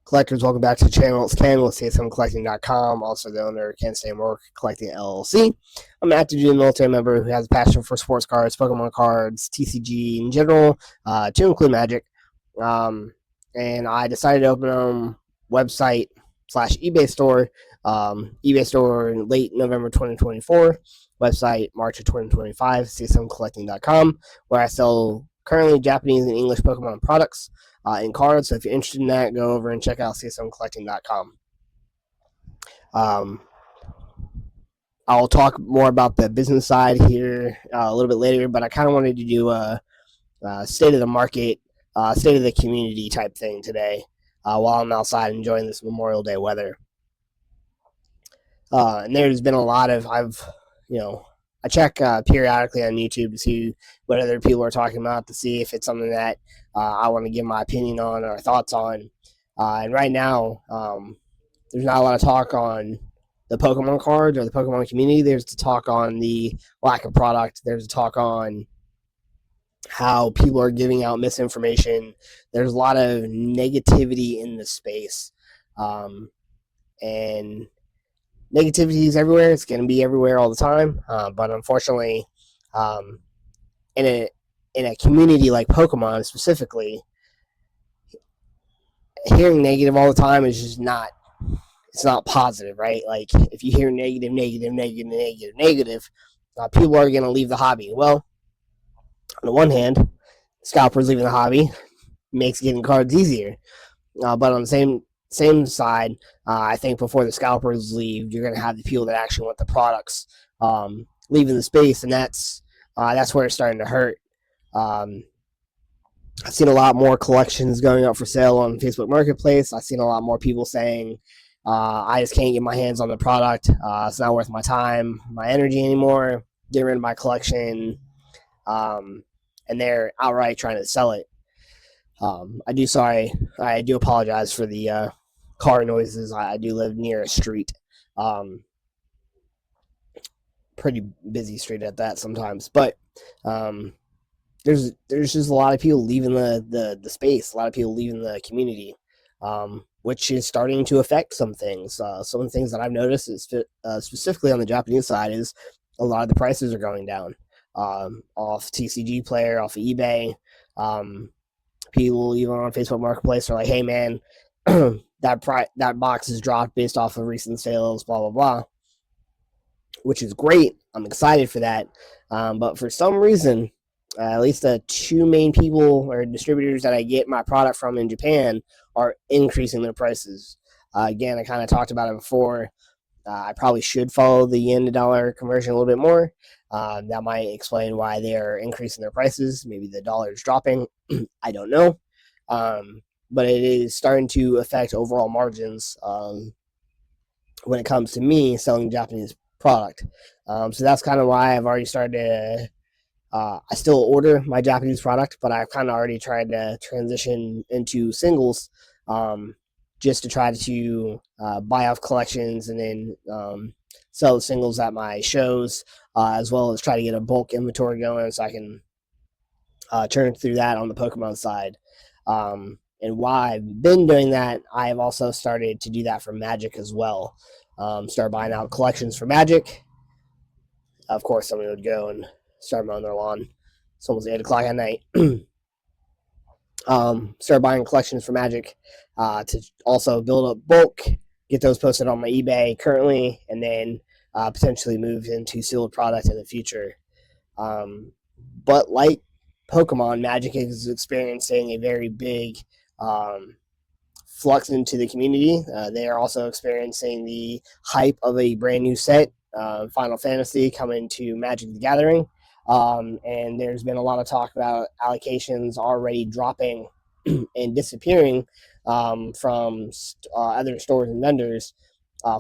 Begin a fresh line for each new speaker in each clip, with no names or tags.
Collectors, welcome back to the channel. It's Ken with CSMCollecting.com, also the owner of Ken Stay More Collecting LLC. I'm an active duty military member who has a passion for sports cards, Pokemon cards, TCG in general, to include Magic. And I decided to open a website slash eBay store, eBay store in late November 2024, website March of 2025, CSMCollecting.com, where I sell currently Japanese and English Pokemon products in cards. So if you're interested in that, go over and check out csmcollecting.com. I'll talk more about the business side here a little bit later, but I kind of wanted to do a state of the market, state of the community type thing today while I'm outside enjoying this Memorial Day weather. And there's been a lot of, I check periodically on YouTube to see what other people are talking about, to see if it's something that I want to give my opinion on or thoughts on. And right now, there's not a lot of talk on the Pokemon cards or the Pokemon community. There's the talk on the lack of product. There's a talk on how people are giving out misinformation. There's a lot of negativity in the space. And negativity is everywhere. It's going to be everywhere all the time. But unfortunately, in a community like Pokemon specifically, hearing negative all the time is just not, it's not positive, right? Like if you hear negative, people are going to leave the hobby. Well, on the one hand, scalpers leaving the hobby makes getting cards easier. But on the same side, I think before the scalpers leave, you're going to have the people that actually want the products leaving the space, and that's where it's starting to hurt. I've seen a lot more collections going up for sale on Facebook Marketplace. I've seen a lot more people saying, I just can't get my hands on the product. It's not worth my time, my energy anymore. Get rid of my collection. And they're outright trying to sell it. I do apologize for the car noises. I do live near a street. Pretty busy street at that sometimes. But there's just a lot of people leaving the space, a lot of people leaving the community, which is starting to affect some things. Some of the things that I've noticed is specifically on the Japanese side is a lot of the prices are going down off TCG Player, off of eBay. People even on Facebook Marketplace are like, hey man, that box is dropped based off of recent sales, blah blah blah, which is great. I'm excited for that. But for some reason, at least the two main people or distributors that I get my product from in Japan are increasing their prices. Again, I kind of talked about it before. I probably should follow the yen to dollar conversion a little bit more. That might explain why they are increasing their prices. Maybe the dollar is dropping. I don't know. But it is starting to affect overall margins when it comes to me selling Japanese product. So that's kind of why I've already started to, I still order my Japanese product, but I've kind of already tried to transition into singles just to try to buy off collections and then sell the singles at my shows, as well as try to get a bulk inventory going so I can churn through that on the Pokemon side. And while I've been doing that, I have also started to do that for Magic as well. Start buying out collections for Magic. Of course, somebody would go and start mowing their lawn. It's almost 8 o'clock at night. Start buying collections for Magic to also build up bulk, get those posted on my eBay currently, and then potentially move into sealed product in the future. But like Pokemon, Magic is experiencing a very big flux into the community. They are also experiencing the hype of a brand new set, Final Fantasy, coming to Magic the Gathering. And there's been a lot of talk about allocations already dropping and disappearing from other stores and vendors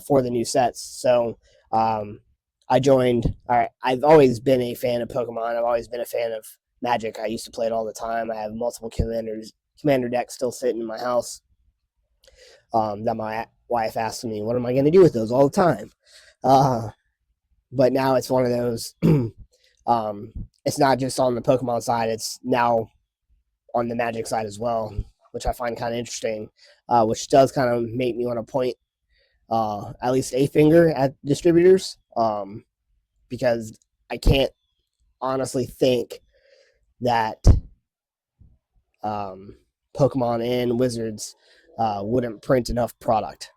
for the new sets. So I joined. I've always been a fan of Pokemon. I've always been a fan of Magic. I used to play it all the time. I have multiple commander decks still sitting in my house that my wife asked me, what am I going to do with those all the time? But now it's one of those, it's not just on the Pokemon side, it's now on the Magic side as well, which I find kind of interesting. which does kind of make me want to point at least a finger at distributors, because I can't honestly think that um, Pokemon and Wizards wouldn't print enough product.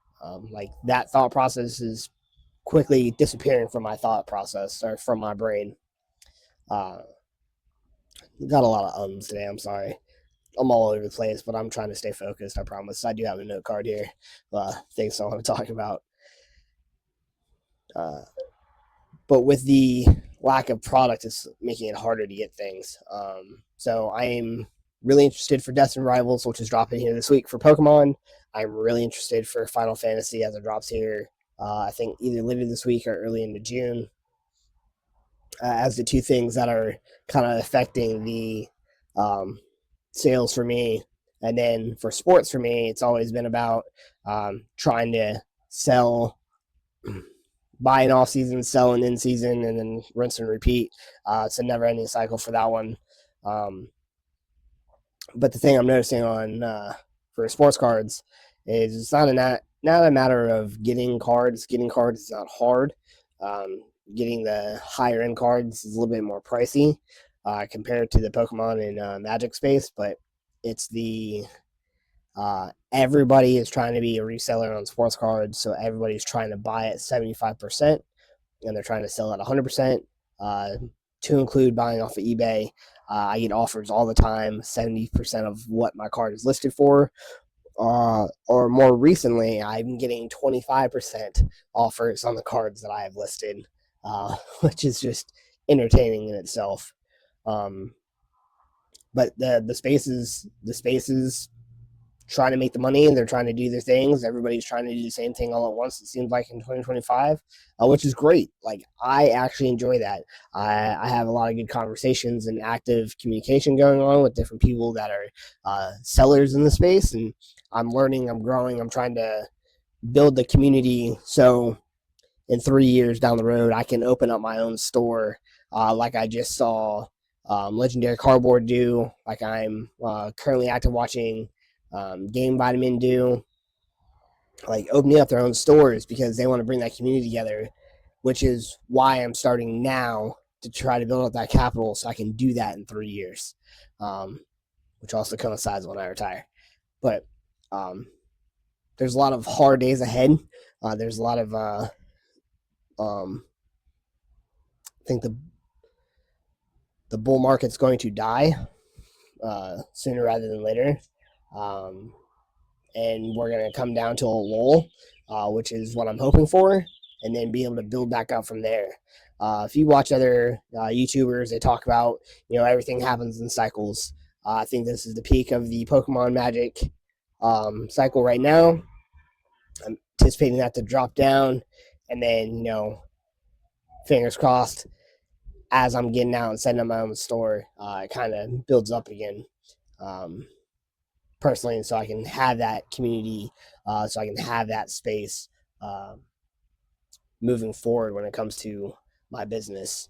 Like that thought process is quickly disappearing from my thought process or from my brain. Uh, got a lot of ums today. I'm sorry. I'm all over the place, but I'm trying to stay focused. I promise. I do have a note card here. Things I want to talk about. Uh, but with the lack of product, it's making it harder to get things. So I am really interested for Destiny Rivals, which is dropping here this week for Pokemon. I'm really interested for Final Fantasy as it drops here. I think either later this week or early into June, as the two things that are kind of affecting the sales for me. And then for sports for me, it's always been about trying to sell, buy in off season, sell in season, and then rinse and repeat. It's a never ending cycle for that one. But the thing I'm noticing on for sports cards is it's not a matter of getting cards. Getting cards is not hard. Getting the higher end cards is a little bit more pricey compared to the Pokemon and Magic space, but it's the everybody is trying to be a reseller on sports cards, so everybody's trying to buy at 75%, and they're trying to sell at 100%. To include buying off of eBay, I get offers all the time, 70% of what my card is listed for. Or more recently, I'm getting 25% offers on the cards that I have listed, which is just entertaining in itself. But the spaces trying to make the money, and they're trying to do their things. Everybody's trying to do the same thing all at once, it seems like, in 2025, which is great. Like, I actually enjoy that. I have a lot of good conversations and active communication going on with different people that are sellers in the space, and I'm learning, I'm growing, I'm trying to build the community so in 3 years down the road, I can open up my own store, like I just saw Legendary Cardboard do, like I'm currently active watching Game Vitamin do, like opening up their own stores because they want to bring that community together, which is why I'm starting now to try to build up that capital so I can do that in 3 years, which also coincides when I retire. But there's a lot of hard days ahead. There's a lot of I think the bull market's going to die sooner rather than later. And we're going to come down to a lull, which is what I'm hoping for, and then be able to build back up from there. If you watch other YouTubers, they talk about, everything happens in cycles. I think this is the peak of the Pokemon Magic cycle right now. I'm anticipating that to drop down, and then, fingers crossed, as I'm getting out and setting up my own store, it kind of builds up again. Personally, so I can have that community, so I can have that space moving forward when it comes to my business.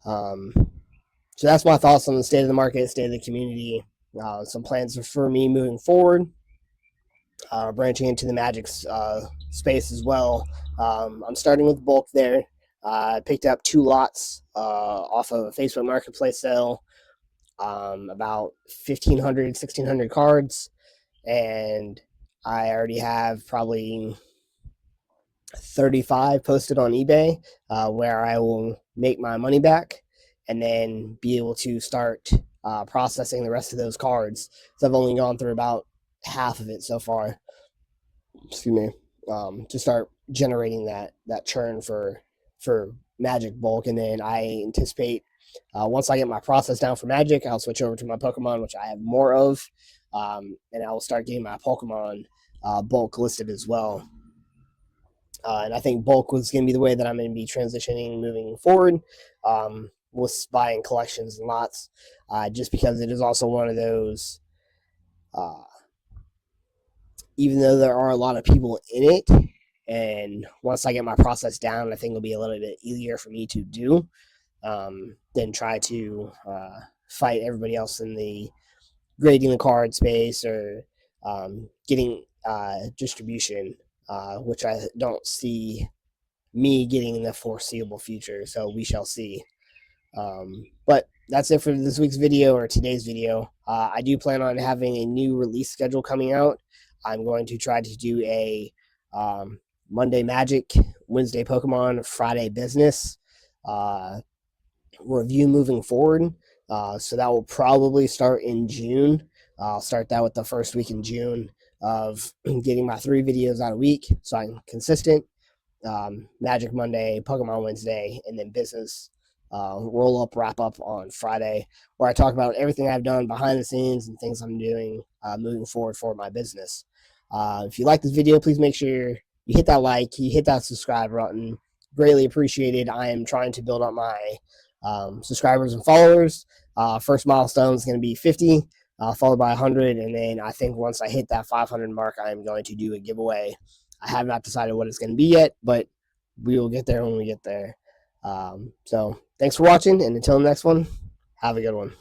So that's my thoughts on the state of the market, state of the community, some plans for me moving forward, branching into the Magic space as well. I'm starting with bulk there. I picked up 2 lots off of a Facebook Marketplace sale, about 1,500, 1,600 cards, and I already have probably 35 posted on eBay, where I will make my money back and then be able to start processing the rest of those cards. So I've only gone through about half of it so far. Excuse me. To start generating that churn for Magic bulk, and then I anticipate once I get my process down for Magic, I'll switch over to my Pokemon, which I have more of, and I will start getting my Pokemon bulk listed as well. And I think bulk was going to be the way that I'm going to be transitioning moving forward, with buying collections and lots, just because it is also one of those, even though there are a lot of people in it, and once I get my process down, I think it'll be a little bit easier for me to do than try to fight everybody else in the grading the card space or getting distribution, which I don't see me getting in the foreseeable future. So we shall see. But that's it for this week's video, or today's video. I do plan on having a new release schedule coming out. I'm going to try to do a Monday Magic, Wednesday Pokemon, Friday Business review moving forward. So that will probably start in June. I'll start that with the first week in June of getting my 3 videos out a week, so I'm consistent. Magic Monday, Pokemon Wednesday, and then business roll up, wrap up on Friday, where I talk about everything I've done behind the scenes and things I'm doing moving forward for my business. If you like this video, please make sure you hit that like, you hit that subscribe button. Greatly appreciated. I am trying to build up my subscribers and followers. First milestone is going to be 50, followed by 100, and then I think once I hit that 500 mark, I'm going to do a giveaway. I have not decided what it's going to be yet, but we will get there when we get there. So thanks for watching, and until the next one, have a good one.